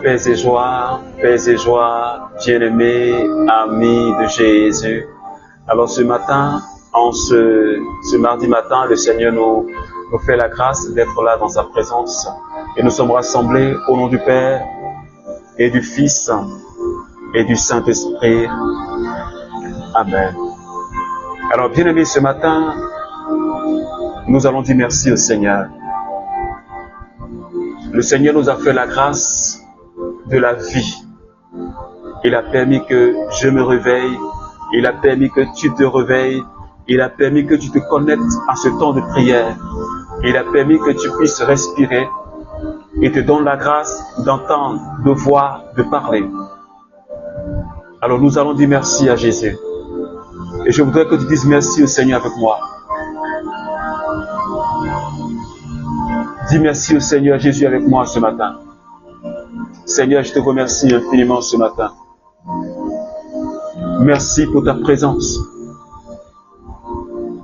Paix et joie, bien-aimés, amis de Jésus. Alors ce matin, ce mardi matin, le Seigneur nous fait la grâce d'être là dans sa présence. Et nous sommes rassemblés au nom du Père et du Fils et du Saint-Esprit. Amen. Alors bien-aimés, ce matin, nous allons dire merci au Seigneur. Le Seigneur nous a fait la grâce de la vie. Il a permis que je me réveille. Il a permis que tu te réveilles. Il a permis que tu te connectes à ce temps de prière. Il a permis que tu puisses respirer. Il te donne la grâce d'entendre, de voir, de parler. Alors nous allons dire merci à Jésus. Et je voudrais que tu dises merci au Seigneur avec moi. Dis merci au Seigneur Jésus avec moi ce matin. Seigneur, je te remercie infiniment ce matin. Merci pour ta présence.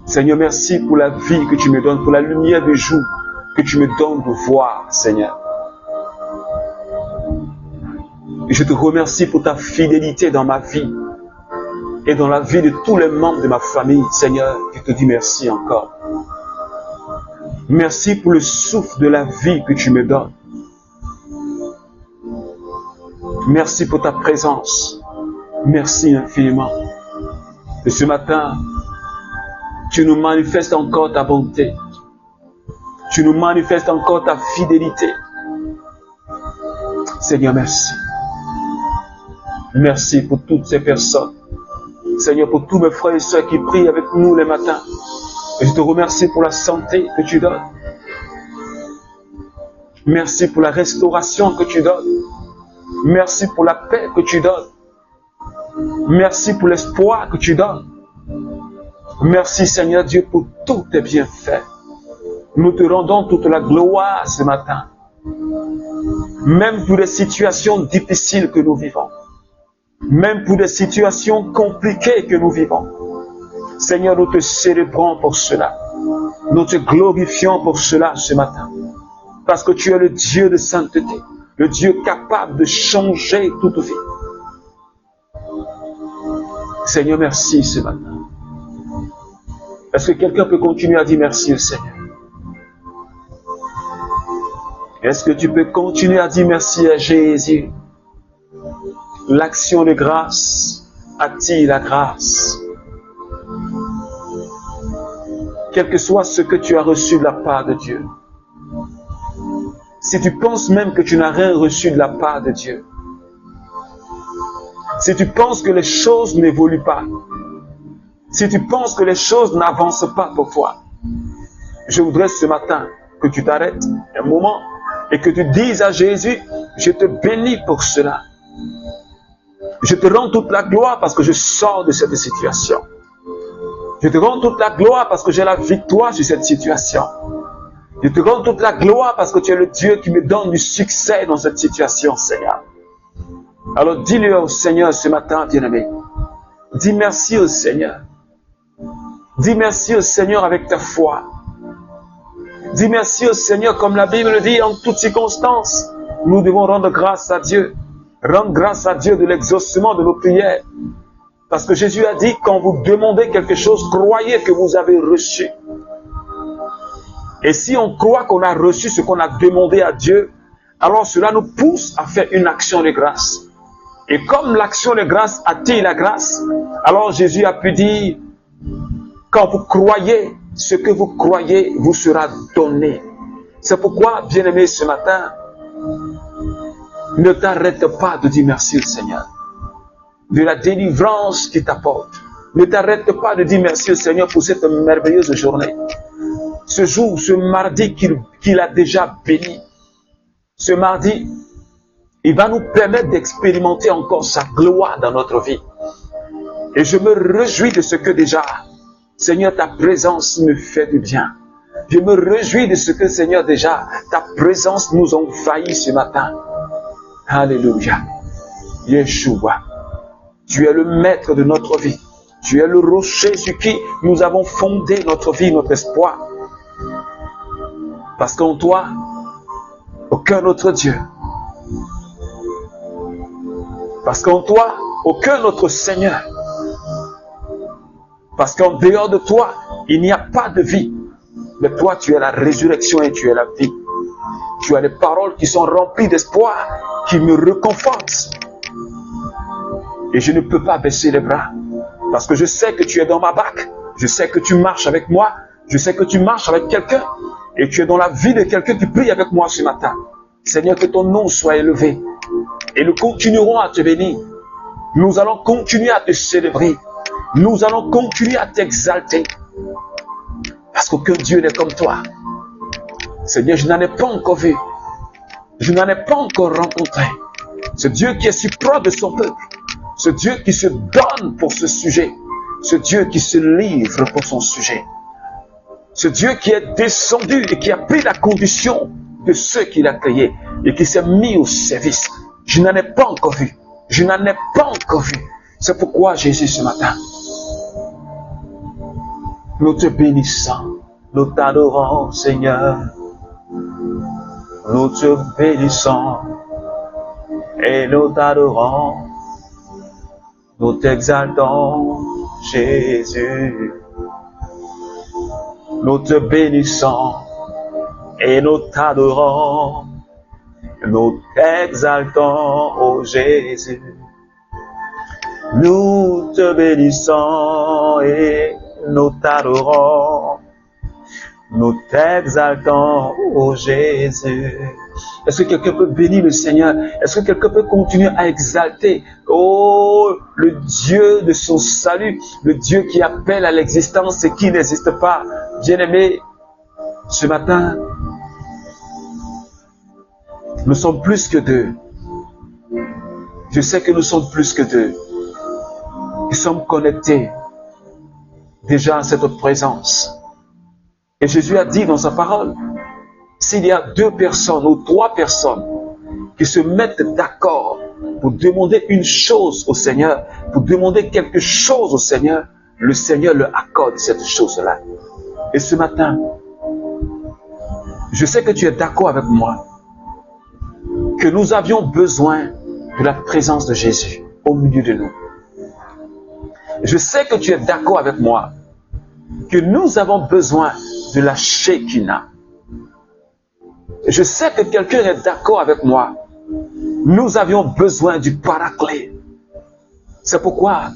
Seigneur, merci pour la vie que tu me donnes, pour la lumière du jour que tu me donnes de voir, Seigneur. Et je te remercie pour ta fidélité dans ma vie et dans la vie de tous les membres de ma famille. Seigneur, je te dis merci encore. Merci pour le souffle de la vie que tu me donnes. Merci pour ta présence. Merci infiniment. Et ce matin, tu nous manifestes encore ta bonté. Tu nous manifestes encore ta fidélité. Seigneur, merci. Merci pour toutes ces personnes. Seigneur, pour tous mes frères et sœurs qui prient avec nous les matins. Et je te remercie pour la santé que tu donnes. Merci pour la restauration que tu donnes. Merci pour la paix que tu donnes. Merci pour l'espoir que tu donnes. Merci Seigneur Dieu pour tous tes bienfaits. Nous te rendons toute la gloire ce matin. Même pour les situations difficiles que nous vivons. Même pour des situations compliquées que nous vivons. Seigneur, nous te célébrons pour cela. Nous te glorifions pour cela ce matin. Parce que tu es le Dieu de sainteté. Le Dieu capable de changer toute vie. Seigneur, merci ce matin. Est-ce que quelqu'un peut continuer à dire merci au Seigneur? Est-ce que tu peux continuer à dire merci à Jésus? L'action de grâce attire la grâce. Quel que soit ce que tu as reçu de la part de Dieu. Si tu penses même que tu n'as rien reçu de la part de Dieu. Si tu penses que les choses n'évoluent pas. Si tu penses que les choses n'avancent pas pour toi. Je voudrais ce matin que tu t'arrêtes un moment et que tu dises à Jésus, je te bénis pour cela. Je te rends toute la gloire parce que je sors de cette situation. Je te rends toute la gloire parce que j'ai la victoire sur cette situation. Je te rends toute la gloire parce que tu es le Dieu qui me donne du succès dans cette situation, Seigneur. Alors dis-le au Seigneur ce matin, bien-aimé. Dis merci au Seigneur. Dis merci au Seigneur avec ta foi. Dis merci au Seigneur comme la Bible le dit en toutes circonstances. Nous devons rendre grâce à Dieu. Rendre grâce à Dieu de l'exaucement de nos prières. Parce que Jésus a dit, quand vous demandez quelque chose, croyez que vous avez reçu. Et si on croit qu'on a reçu ce qu'on a demandé à Dieu, alors cela nous pousse à faire une action de grâce. Et comme l'action de grâce attire la grâce, alors Jésus a pu dire, quand vous croyez, ce que vous croyez vous sera donné. C'est pourquoi, bien-aimé, ce matin, ne t'arrête pas de dire merci au Seigneur. De la délivrance qu'il t'apporte. Ne t'arrête pas de dire merci au Seigneur pour cette merveilleuse journée. Ce jour, ce mardi qu'il a déjà béni. Ce mardi, il va nous permettre d'expérimenter encore sa gloire dans notre vie. Et je me réjouis de ce que déjà, Seigneur, ta présence me fait du bien. Je me réjouis de ce que, Seigneur, déjà, ta présence nous envahit ce matin. Alléluia. Yeshua, tu es le maître de notre vie. Tu es le rocher sur qui nous avons fondé notre vie, notre espoir. Parce qu'en toi, aucun autre Dieu Parce qu'en toi, aucun autre Seigneur. Parce qu'en dehors de toi, il n'y a pas de vie. Mais toi, tu es la résurrection et tu es la vie. Tu as les paroles qui sont remplies d'espoir, qui me réconfortent. Et je ne peux pas baisser les bras. Parce que je sais que tu es dans ma barque. Je sais que tu marches avec moi. Je sais que tu marches avec quelqu'un. Et tu es dans la vie de quelqu'un qui prie avec moi ce matin. Seigneur, que ton nom soit élevé. Et nous continuerons à te bénir. Nous allons continuer à te célébrer. Nous allons continuer à t'exalter. Parce qu'aucun Dieu n'est comme toi. Seigneur, je n'en ai pas encore vu. Je n'en ai pas encore rencontré. Ce Dieu qui est si proche de son peuple. Ce Dieu qui se donne pour ce sujet. Ce Dieu qui se livre pour son sujet. Ce Dieu qui est descendu et qui a pris la condition de ceux qu'il a créés et qui s'est mis au service. Je n'en ai pas encore vu. Je n'en ai pas encore vu. C'est pourquoi Jésus ce matin, nous te bénissons, nous t'adorons Seigneur. Nous te bénissons et nous t'adorons. Nous t'exaltons Jésus. Nous te bénissons et nous t'adorons. Nous t'exaltons, ô Jésus. Nous te bénissons et nous t'adorons. Nous t'exaltons, ô Jésus. Est-ce que quelqu'un peut bénir le Seigneur? Est-ce que quelqu'un peut continuer à exalter, oh, le Dieu de son salut, le Dieu qui appelle à l'existence et qui n'existe pas? Bien-aimé, ce matin, nous sommes plus que deux. Je sais que nous sommes plus que deux. Nous sommes connectés déjà à cette présence. Et Jésus a dit dans sa parole, s'il y a 2 personnes ou 3 personnes qui se mettent d'accord pour demander une chose au Seigneur, pour demander quelque chose au Seigneur, le Seigneur leur accorde cette chose-là. Et ce matin, je sais que tu es d'accord avec moi que nous avions besoin de la présence de Jésus au milieu de nous. Je sais que tu es d'accord avec moi que nous avons besoin de la Shekinah. Je sais que quelqu'un est d'accord avec moi. Nous avions besoin du Paraclet. C'est pourquoi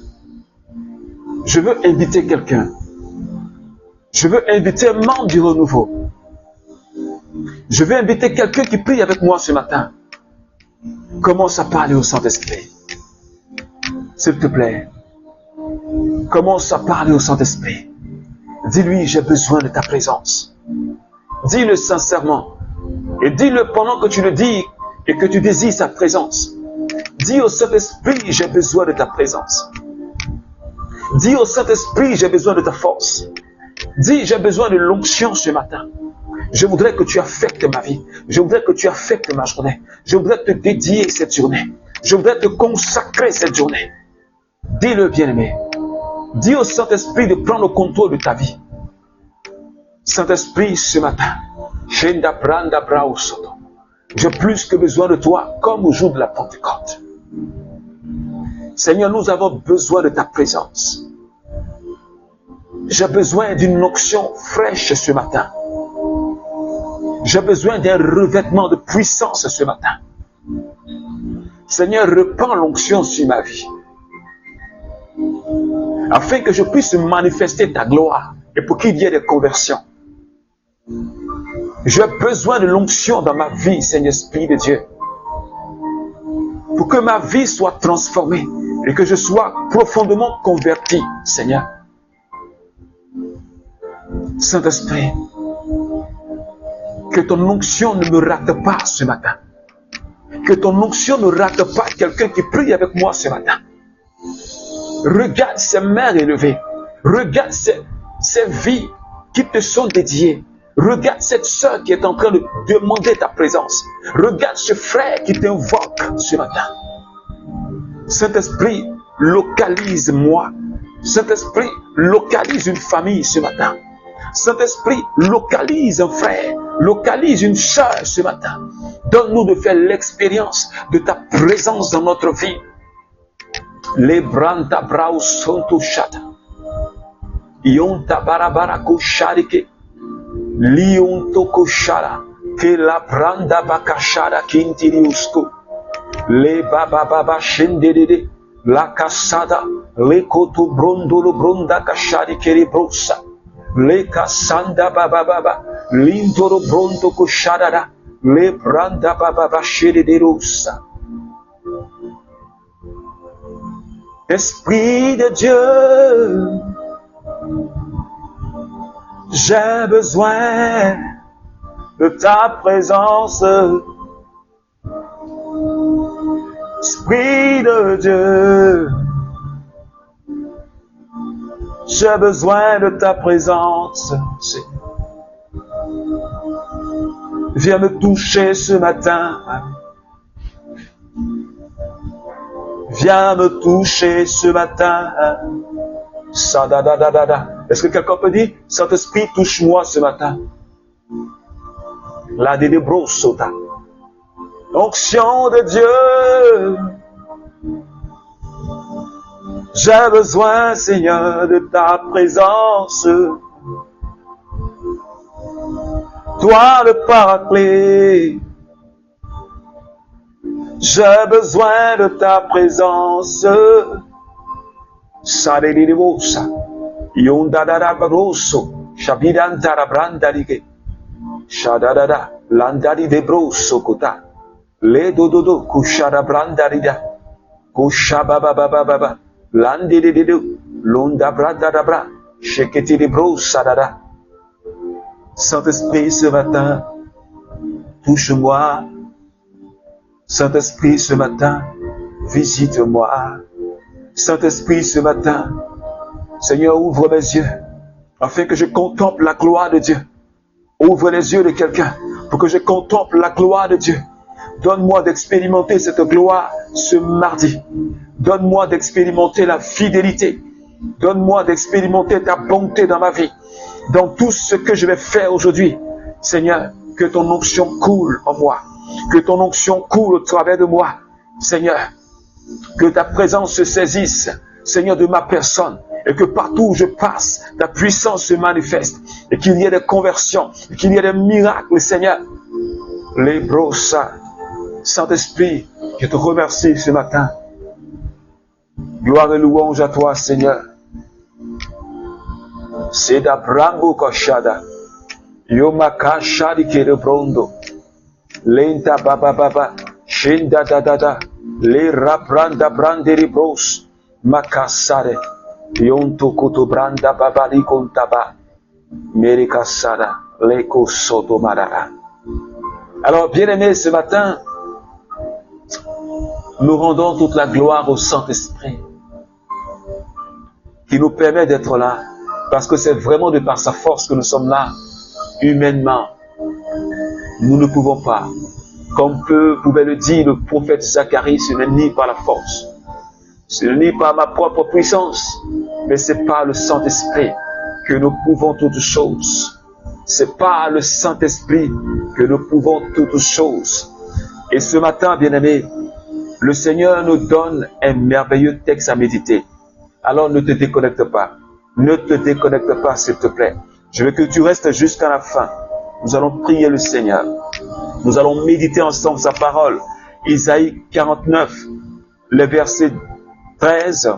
je veux inviter quelqu'un. Je veux inviter un membre du renouveau. Je veux inviter quelqu'un qui prie avec moi ce matin. Commence à parler au Saint-Esprit. S'il te plaît. Commence à parler au Saint-Esprit. Dis-lui, j'ai besoin de ta présence. Dis-le sincèrement. Et dis-le pendant que tu le dis et que tu désires sa présence. Dis au Saint-Esprit, j'ai besoin de ta présence. Dis au Saint-Esprit, j'ai besoin de ta force. Dis, j'ai besoin de l'onction ce matin. Je voudrais que tu affectes ma vie. Je voudrais que tu affectes ma journée. Je voudrais te dédier cette journée. Je voudrais te consacrer cette journée. Dis-le, bien-aimé. Dis au Saint-Esprit de prendre le contrôle de ta vie. Saint-Esprit, ce matin, j'ai plus que besoin de toi, comme au jour de la Pentecôte. Seigneur, nous avons besoin de ta présence. J'ai besoin d'une onction fraîche ce matin. J'ai besoin d'un revêtement de puissance ce matin. Seigneur, répands l'onction sur ma vie, afin que je puisse manifester ta gloire et pour qu'il y ait des conversions. J'ai besoin de l'onction dans ma vie, Seigneur Esprit de Dieu, pour que ma vie soit transformée et que je sois profondément converti, Seigneur. Saint-Esprit, que ton onction ne me rate pas ce matin. Que ton onction ne rate pas quelqu'un qui prie avec moi ce matin. Regarde ces mains élevées. Regarde ces vies qui te sont dédiées. Regarde cette sœur qui est en train de demander ta présence. Regarde ce frère qui t'invoque ce matin. Saint-Esprit, localise-moi. Saint-Esprit, localise une famille ce matin. Saint-Esprit, localise un frère, localise une sœur ce matin. Donne-nous de faire l'expérience de ta présence dans notre vie. Les branta brau sonto shata. Yonta barabara kosharike. Lionto koshara. Que la branda bakashara kintiriusko. Le baba baba shendede. La casada. Le koto brondolo bronda kashari keribrosa. Le kasanda baba baba. Lindoro brondo koshara. Le branda baba baba shedederosa. Esprit de Dieu, j'ai besoin de ta présence. Esprit de Dieu, j'ai besoin de ta présence. Viens me toucher ce matin. Viens me toucher ce matin. Est-ce que quelqu'un peut dire, Saint-Esprit, touche-moi ce matin? La dédébrosota. Onction de Dieu. J'ai besoin, Seigneur, de ta présence. Toi le Paraclet. J'ai besoin de ta présence. Sadedibosa. Yondadada broso. Shabidantara brandarige. Shadadada. Landari de broso kota. Le dododo. Kushada brandarida. Kushabababababa. Landi de dedo. Londa bradadabra. Sheketi de brosa dada. Saint-Esprit, ce matin, touche-moi. Saint-Esprit, ce matin, visite-moi. Saint-Esprit, ce matin, Seigneur, ouvre mes yeux, afin que je contemple la gloire de Dieu. Ouvre les yeux de quelqu'un, pour que je contemple la gloire de Dieu. Donne-moi d'expérimenter cette gloire ce mardi. Donne-moi d'expérimenter la fidélité. Donne-moi d'expérimenter ta bonté dans ma vie. Dans tout ce que je vais faire aujourd'hui, Seigneur, que ton onction coule en moi. Que ton onction coule au travers de moi, Seigneur. Que ta présence se saisisse, Seigneur, de ma personne. Et que partout où je passe, ta puissance se manifeste. Et qu'il y ait des conversions, et qu'il y ait des miracles, Seigneur. Les brossas. Saint-Esprit, je te remercie ce matin. Gloire et louange à toi, Seigneur. Seda brango koshada. Yoma kashadi kerebrondo. Lenta baba baba. Shinda da da da. Le rabranda branderi bros. Makasare. Yonto koto branda babali kontaba. Merikasada. Leko soto marara. Alors, bien-aimés, ce matin, nous rendons toute la gloire au Saint-Esprit qui nous permet d'être là. Parce que c'est vraiment de par sa force que nous sommes là. Humainement, nous ne pouvons pas. Comme pouvait le dire le prophète Zacharie, ce n'est ni par la force, ce n'est ni par ma propre puissance, mais c'est par le Saint-Esprit que nous pouvons toutes choses. C'est par le Saint-Esprit que nous pouvons toutes choses. Et ce matin, bien-aimés, le Seigneur nous donne un merveilleux texte à méditer. Alors ne te déconnecte pas. Ne te déconnecte pas, s'il te plaît. Je veux que tu restes jusqu'à la fin. Nous allons prier le Seigneur. Nous allons méditer ensemble sa parole. Isaïe 49, les versets 13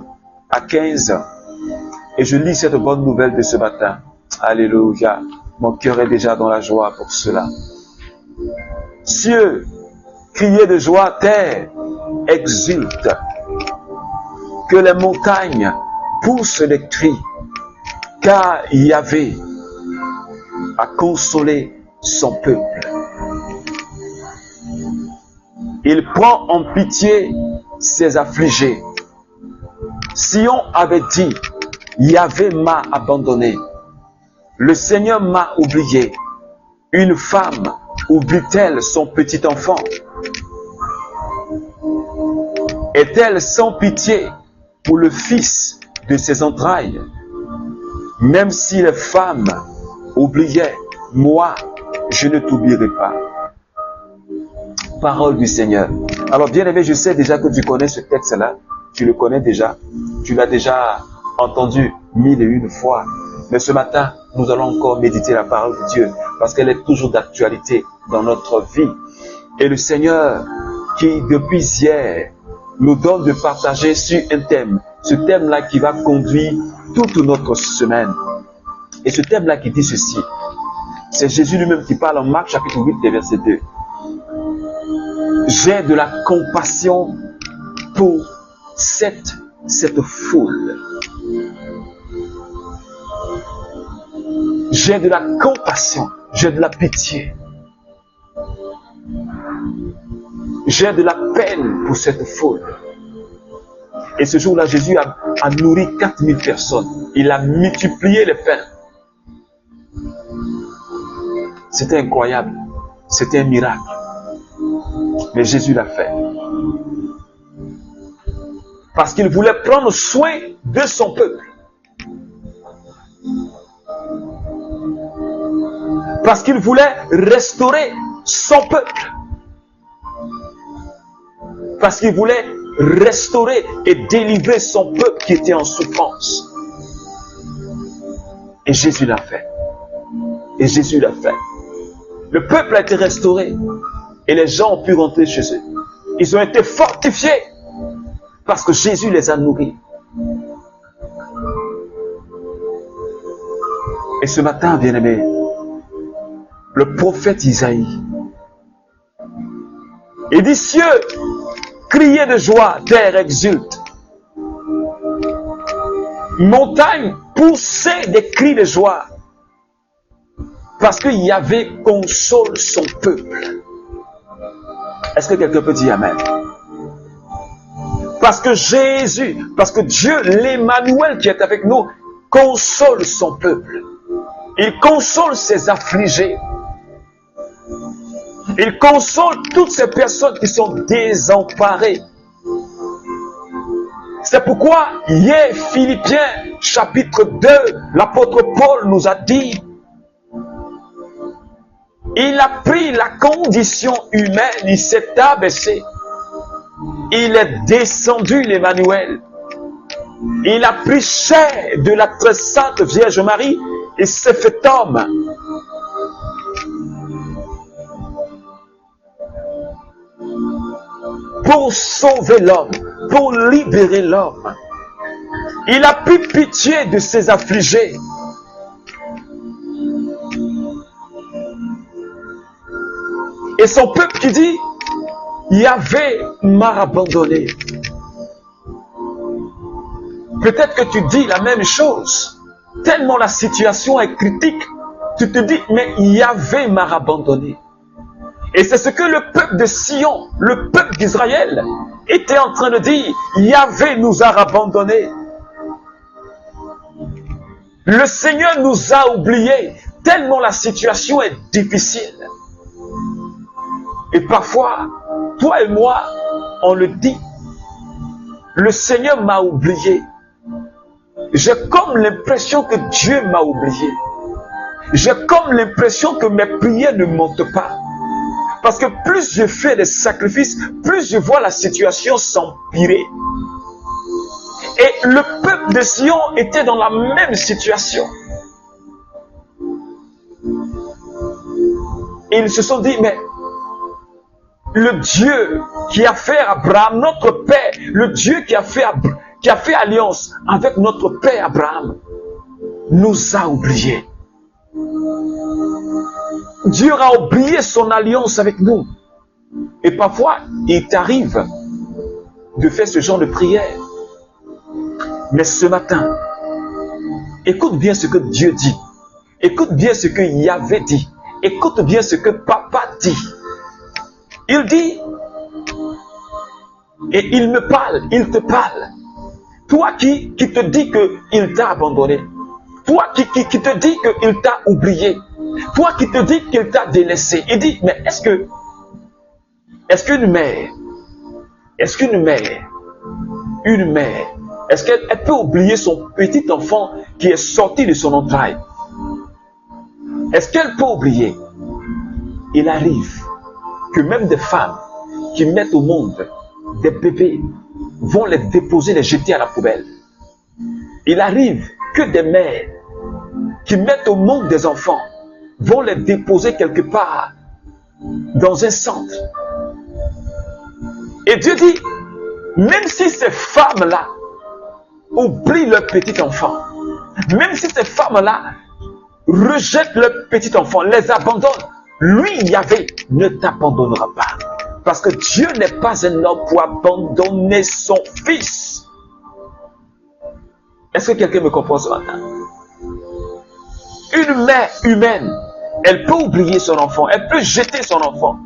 à 15. Et je lis cette bonne nouvelle de ce matin. Alléluia. Mon cœur est déjà dans la joie pour cela. Cieux, criez de joie, terre, exulte. Que les montagnes poussent des cris. Car Yahvé a consolé son peuple. Il prend en pitié ses affligés. Sion avait dit, Yahvé m'a abandonné. Le Seigneur m'a oublié. Une femme oublie-t-elle son petit enfant? Est-elle sans pitié pour le fils de ses entrailles? Même si les femmes oubliaient, moi, je ne t'oublierai pas. Parole du Seigneur. Alors, bien-aimé, je sais déjà que tu connais ce texte-là. tu le connais déjà, tu l'as déjà entendu 1001 fois. Mais ce matin, nous allons encore méditer la parole de Dieu parce qu'elle est toujours d'actualité dans notre vie. Et le Seigneur qui, depuis hier, nous donne de partager sur un thème, ce thème-là qui va conduire toute notre semaine. Et ce thème-là qui dit ceci, c'est Jésus lui-même qui parle en Marc chapitre 8 et verset 2. J'ai de la compassion pour cette foule. J'ai de la compassion, j'ai de la pitié. J'ai de la peine pour cette foule. Et ce jour-là, Jésus a nourri 4000 personnes. Il a multiplié les pains. C'était incroyable. C'était un miracle. Mais Jésus l'a fait. Parce qu'il voulait prendre soin de son peuple. Parce qu'il voulait restaurer son peuple. Parce qu'il voulait restaurer et délivrer son peuple qui était en souffrance. Et Jésus l'a fait. Et Jésus l'a fait. Le peuple a été restauré. Et les gens ont pu rentrer chez eux. Ils ont été fortifiés. Parce que Jésus les a nourris. Et ce matin, bien-aimé, le prophète Isaïe, il dit, cieux, criez de joie, terre exulte. Montagne, poussez des cris de joie. Parce que Yahvé console son peuple. Est-ce que quelqu'un peut dire Amen? Parce que Jésus, parce que Dieu, l'Emmanuel qui est avec nous, console son peuple. Il console ses affligés. Il console toutes ces personnes qui sont désemparées. C'est pourquoi, hier, Philippiens, chapitre 2, l'apôtre Paul nous a dit, il a pris la condition humaine, il s'est abaissé. Il est descendu, l'Emmanuel. Il a pris chair de la très sainte Vierge Marie et s'est fait homme. Pour sauver l'homme, pour libérer l'homme. Il a pris pitié de ses affligés. Et son peuple qui dit, Yahvé m'a abandonné. Peut-être que tu dis la même chose. Tellement la situation est critique, tu te dis, mais Yahvé m'a abandonné. Et c'est ce que le peuple de Sion, le peuple d'Israël, était en train de dire. Yahvé nous a abandonnés. Le Seigneur nous a oubliés, tellement la situation est difficile. Et parfois, toi et moi, on le dit, le Seigneur m'a oublié. J'ai comme l'impression que Dieu m'a oublié. J'ai comme l'impression que mes prières ne montent pas. Parce que plus je fais des sacrifices, plus je vois la situation s'empirer. Et le peuple de Sion était dans la même situation. Et ils se sont dit, mais le Dieu qui a fait Abraham, notre père, le Dieu qui a fait alliance avec notre père Abraham, nous a oubliés. Dieu a oublié son alliance avec nous. Et parfois, il t'arrive de faire ce genre de prière. Mais ce matin, écoute bien ce que Dieu dit. Écoute bien ce que Yahvé dit. Écoute bien ce que Papa dit. Il dit, et il me parle, il te parle. Toi qui te dis qu'il t'a abandonné. Toi qui te dis qu'il t'a oublié. Toi qui te dis qu'il t'a délaissé. Il dit, mais est-ce qu'une mère, est-ce qu'elle peut oublier son petit enfant qui est sorti de son entraille? Est-ce qu'elle peut oublier? Il arrive que même des femmes qui mettent au monde des bébés vont les déposer, les jeter à la poubelle. Il arrive que des mères qui mettent au monde des enfants vont les déposer quelque part dans un centre. Et Dieu dit, même si ces femmes-là oublient leur petit enfant, même si ces femmes-là rejettent leur petit enfant, les abandonnent, lui, Yahvé, ne t'abandonnera pas. Parce que Dieu n'est pas un homme pour abandonner son fils. Est-ce que quelqu'un me comprend ce matin? Une mère humaine, elle peut oublier son enfant, elle peut jeter son enfant,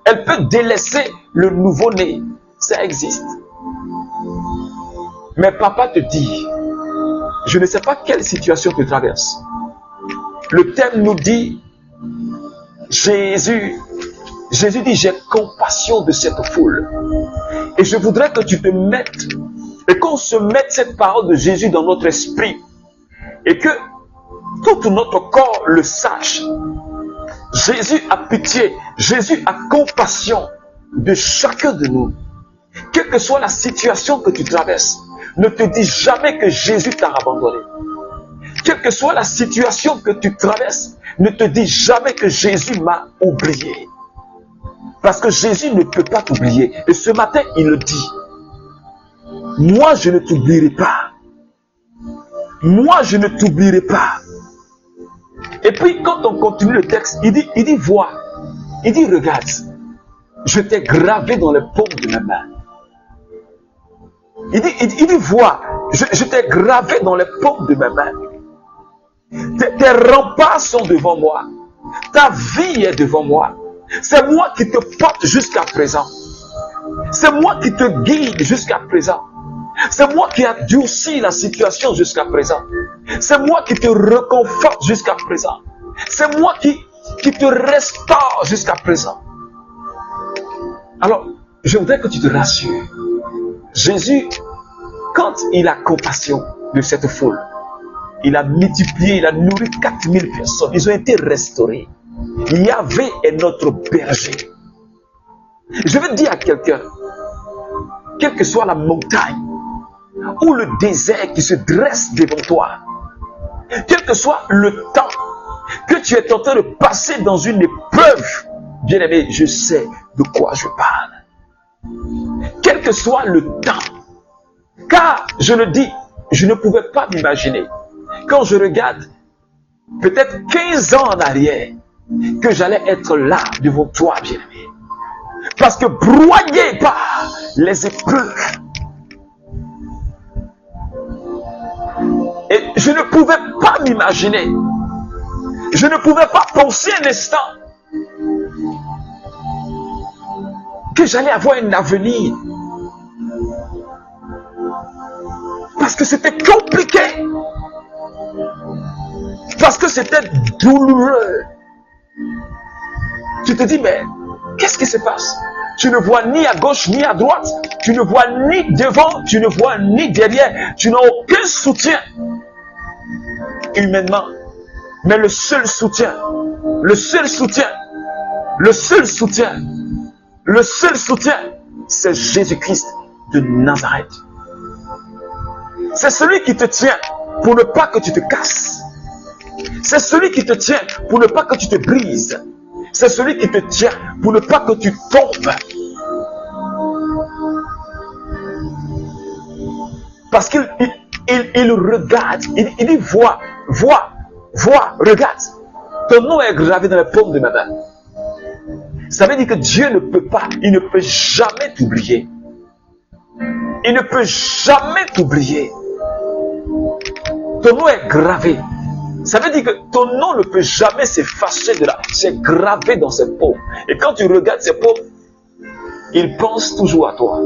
elle peut délaisser le nouveau-né. Ça existe. Mais papa te dit, je ne sais pas quelle situation tu traverses. Le thème nous dit, Jésus dit, j'ai compassion de cette foule. Et je voudrais que tu te mettes, et qu'on se mette cette parole de Jésus dans notre esprit, et que tout notre corps le sache. Jésus a pitié, Jésus a compassion de chacun de nous. Quelle que soit la situation que tu traverses, ne te dis jamais que Jésus t'a abandonné. Quelle que soit la situation que tu traverses, ne te dis jamais que Jésus m'a oublié. Parce que Jésus ne peut pas t'oublier. Et ce matin, il le dit. Moi, je ne t'oublierai pas. Moi, je ne t'oublierai pas. Et puis, quand on continue le texte, il dit, vois. Il dit, regarde. Je t'ai gravé dans les paumes de ma main. Il dit, vois. Je t'ai gravé dans les paumes de ma main. Tes remparts sont devant moi. Ta vie est devant moi. C'est moi qui te porte jusqu'à présent. C'est moi qui te guide jusqu'à présent. C'est moi qui a durci la situation jusqu'à présent. C'est moi qui te réconforte jusqu'à présent. C'est moi qui te restaure jusqu'à présent. Alors, je voudrais que tu te rassures. Jésus, quand il a compassion de cette foule, il a multiplié, il a nourri 4000 personnes. Ils ont été restaurés. Yahvé est notre berger. Je veux dire à quelqu'un, quelle que soit la montagne ou le désert qui se dresse devant toi, quel que soit le temps que tu es en train de passer dans une épreuve, bien-aimé, je sais de quoi je parle. Quel que soit le temps, car je le dis, je ne pouvais pas m'imaginer, quand je regarde peut-être 15 ans en arrière, que j'allais être là devant toi, bien-aimé. Parce que broyé par les épreuves, et je ne pouvais pas m'imaginer, je ne pouvais pas penser un instant que j'allais avoir un avenir. Parce que c'était compliqué. Parce que c'était douloureux. Tu te dis, mais qu'est-ce qui se passe? Tu ne vois ni à gauche ni à droite. Tu ne vois ni devant, tu ne vois ni derrière. Tu n'as aucun soutien humainement. Mais le seul soutien, c'est Jésus-Christ de Nazareth. C'est celui qui te tient pour ne pas que tu te casses. C'est celui qui te tient pour ne pas que tu te brises. C'est celui qui te tient pour ne pas que tu tombes. Parce qu'il regarde, il dit, vois, regarde. Ton nom est gravé dans les paumes de ma main. Ça veut dire que Dieu ne peut pas, il ne peut jamais t'oublier. Il ne peut jamais t'oublier. Ton nom est gravé. Ça veut dire que ton nom ne peut jamais s'effacer de là. C'est gravé dans ses paumes. Et quand tu regardes ses paumes, il pense toujours à toi.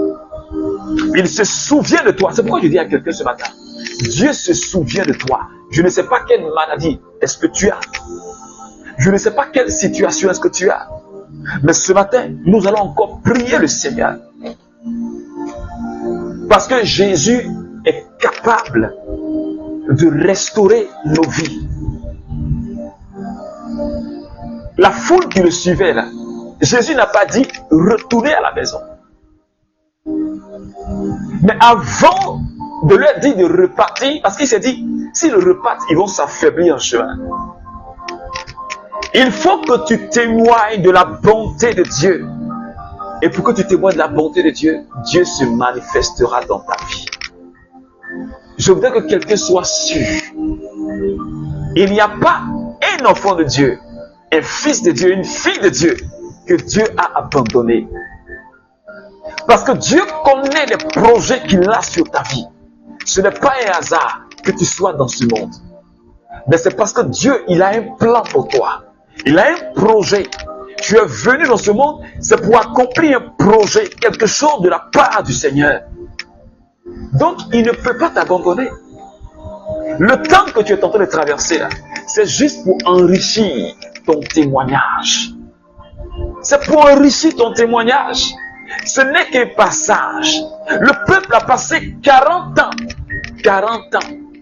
Il se souvient de toi. C'est pourquoi je dis à quelqu'un ce matin, Dieu se souvient de toi. Je ne sais pas quelle maladie est-ce que tu as. Je ne sais pas quelle situation est-ce que tu as. Mais ce matin, nous allons encore prier le Seigneur. Parce que Jésus est capable de restaurer nos vies. La foule qui le suivait là, Jésus n'a pas dit retournez à la maison. Mais avant de leur dire de repartir, parce qu'il s'est dit, s'ils repartent, ils vont s'affaiblir en chemin. Il faut que tu témoignes de la bonté de Dieu. Et pour que tu témoignes de la bonté de Dieu, Dieu se manifestera dans ta vie. Je voudrais que quelqu'un soit sûr. Il n'y a pas un enfant de Dieu, un fils de Dieu, une fille de Dieu, que Dieu a abandonné. Parce que Dieu connaît les projets qu'il a sur ta vie. Ce n'est pas un hasard que tu sois dans ce monde. Mais c'est parce que Dieu, il a un plan pour toi. Il a un projet. Tu es venu dans ce monde, c'est pour accomplir un projet, quelque chose de la part du Seigneur. Donc, il ne peut pas t'abandonner. Le temps que tu es en train de traverser là, c'est juste pour enrichir ton témoignage. C'est pour enrichir ton témoignage. Ce n'est qu'un passage. Le peuple a passé 40 ans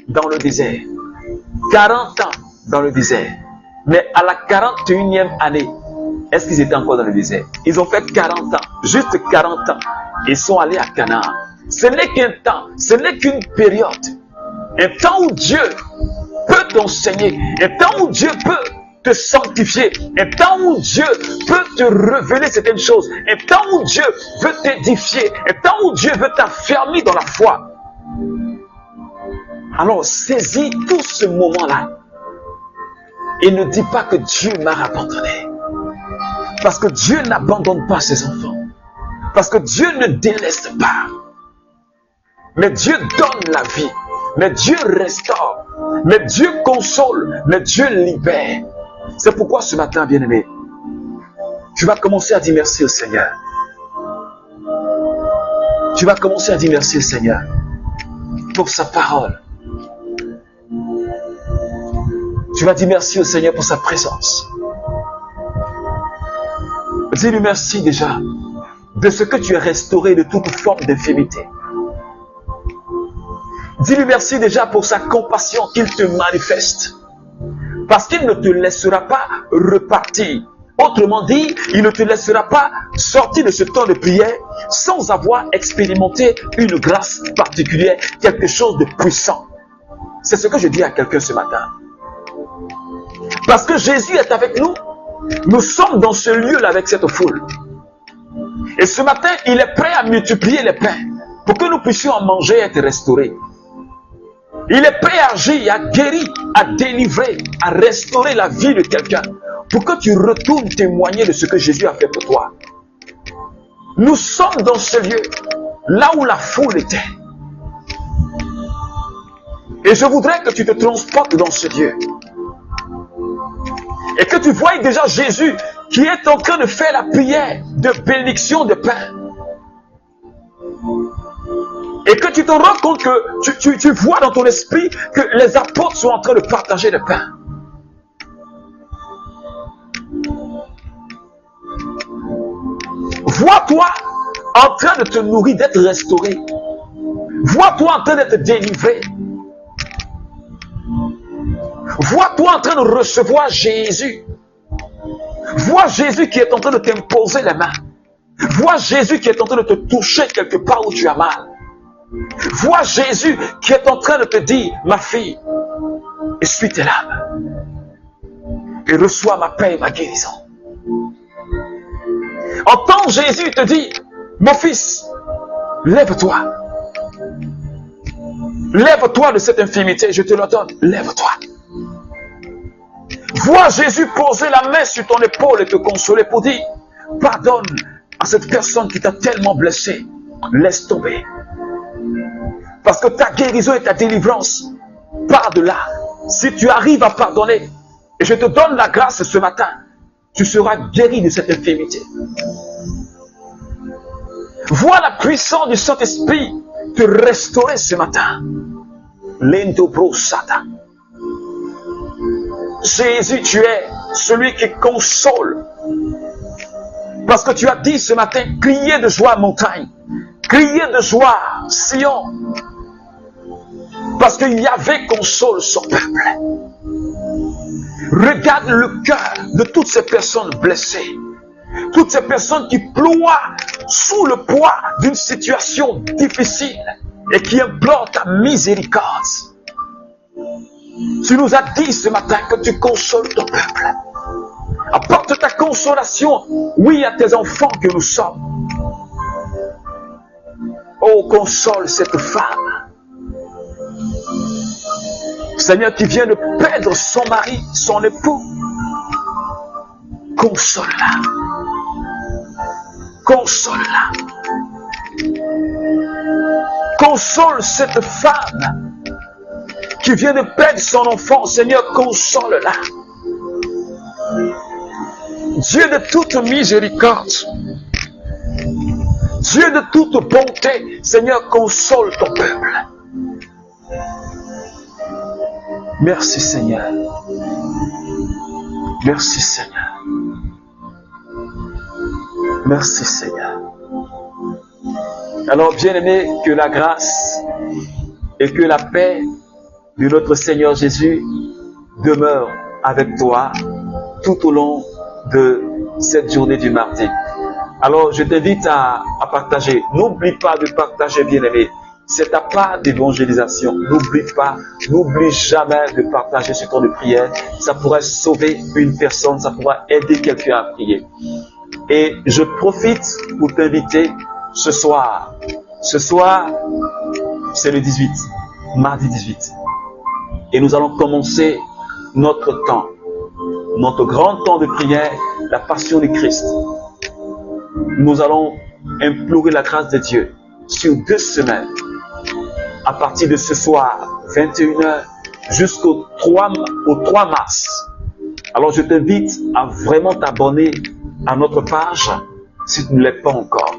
dans le désert. 40 ans dans le désert. Mais à la 41e année, est-ce qu'ils étaient encore dans le désert? Ils ont fait 40 ans, juste 40 ans. Ils sont allés à Canaan. Ce n'est qu'un temps, ce n'est qu'une période. Un temps où Dieu peut t'enseigner, un temps où Dieu peut te sanctifier, un temps où Dieu peut te révéler certaines choses, un temps où Dieu veut t'édifier, un temps où Dieu veut t'affermir dans la foi. Alors saisis tout ce moment-là et ne dis pas que Dieu m'a abandonné. Parce que Dieu n'abandonne pas ses enfants. Parce que Dieu ne délaisse pas. Mais Dieu donne la vie. Mais Dieu restaure. Mais Dieu console. Mais Dieu libère. C'est pourquoi ce matin, bien-aimé, tu vas commencer à dire merci au Seigneur. Tu vas commencer à dire merci au Seigneur pour sa parole. Tu vas dire merci au Seigneur pour sa présence. Dis-lui merci déjà de ce que tu es restauré de toute forme d'infimité. Dis-lui merci déjà pour sa compassion qu'il te manifeste. Parce qu'il ne te laissera pas repartir. Autrement dit, il ne te laissera pas sortir de ce temps de prière sans avoir expérimenté une grâce particulière, quelque chose de puissant. C'est ce que je dis à quelqu'un ce matin. Parce que Jésus est avec nous. Nous sommes dans ce lieu-là avec cette foule. Et ce matin, il est prêt à multiplier les pains pour que nous puissions en manger et être restaurés. Il est prêt à agir, à guérir, à délivrer, à restaurer la vie de quelqu'un pour que tu retournes témoigner de ce que Jésus a fait pour toi. Nous sommes dans ce lieu, là où la foule était. Et je voudrais que tu te transportes dans ce lieu. Et que tu vois déjà Jésus qui est en train de faire la prière de bénédiction de pain. Et que tu te rends compte que tu vois dans ton esprit que les apôtres sont en train de partager le pain. Vois-toi en train de te nourrir, d'être restauré. Vois-toi en train d'être délivré. Vois-toi en train de recevoir Jésus. Vois Jésus qui est en train de t'imposer les mains. Vois Jésus qui est en train de te toucher quelque part où tu as mal. Vois Jésus qui est en train de te dire, ma fille, essuie tes larmes et reçois ma paix et ma guérison. Entends Jésus te dire, mon fils, lève-toi. Lève-toi de cette infirmité, je te le donne, lève-toi. Vois Jésus poser la main sur ton épaule et te consoler pour dire, pardonne à cette personne qui t'a tellement blessé, laisse tomber. Parce que ta guérison et ta délivrance part de là. Si tu arrives à pardonner, et je te donne la grâce ce matin, tu seras guéri de cette infirmité. Vois la puissance du Saint-Esprit te restaurer ce matin. L'endobrosata. Jésus, tu es celui qui console. Parce que tu as dit ce matin, criez de joie montagne, criez de joie Sion. Parce que Yahvé console son peuple. Regarde le cœur de toutes ces personnes blessées. Toutes ces personnes qui ploient sous le poids d'une situation difficile et qui implore ta miséricorde. Tu nous as dit ce matin que tu consoles ton peuple. Apporte ta consolation, oui, à tes enfants que nous sommes. Oh, console cette femme. Seigneur, qui vient de perdre son mari, son époux. Console-la. Console-la. Console cette femme qui vient de perdre son enfant. Seigneur, console-la. Dieu de toute miséricorde, Dieu de toute bonté, Seigneur, console ton peuple. Merci Seigneur. Merci Seigneur. Merci Seigneur. Alors, bien-aimé, que la grâce et que la paix de notre Seigneur Jésus demeure avec toi tout au long de cette journée du mardi. Alors, je t'invite à partager. N'oublie pas de partager, bien-aimé. C'est ta part d'évangélisation. N'oublie jamais de partager ce temps de prière. Ça pourrait sauver une personne, ça pourrait aider quelqu'un à prier. Et je profite pour t'inviter ce soir. Ce soir, c'est le 18, mardi 18. Et nous allons commencer notre temps, notre grand temps de prière, la passion du Christ. Nous allons implorer la grâce de Dieu sur 2 semaines, à partir de ce soir, 21h, jusqu'au 3 mars. Alors je t'invite à vraiment t'abonner à notre page si tu ne l'es pas encore.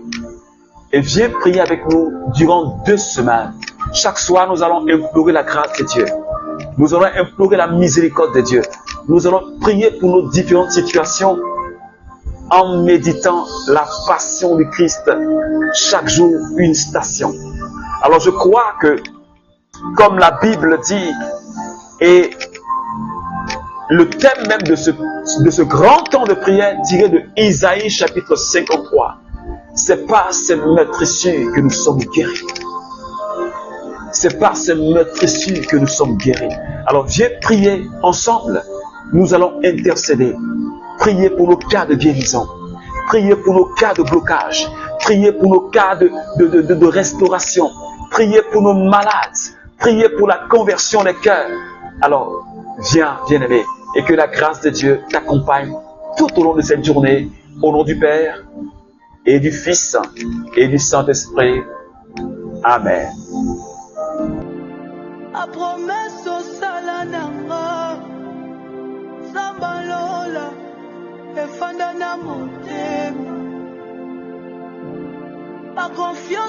Et viens prier avec nous durant 2 semaines. Chaque soir, nous allons implorer la grâce de Dieu. Nous allons implorer la miséricorde de Dieu. Nous allons prier pour nos différentes situations en méditant la passion du Christ. Chaque jour, une station. Alors je crois que, comme la Bible dit, et le thème même de ce grand temps de prière tiré de Isaïe chapitre 53, c'est par ces meurtrissures que nous sommes guéris. C'est par ces meurtrissures que nous sommes guéris. Alors viens prier ensemble. Nous allons intercéder. Prier pour nos cas de guérison. Prier pour nos cas de blocage. Prier pour nos cas de restauration. Prier pour nos malades. Prier pour la conversion des cœurs. Alors, viens, bien-aimé, et que la grâce de Dieu t'accompagne tout au long de cette journée. Au nom du Père, et du Fils, et du Saint-Esprit. Amen. A promesse au salananga Sambalola Efanda na motema A confiance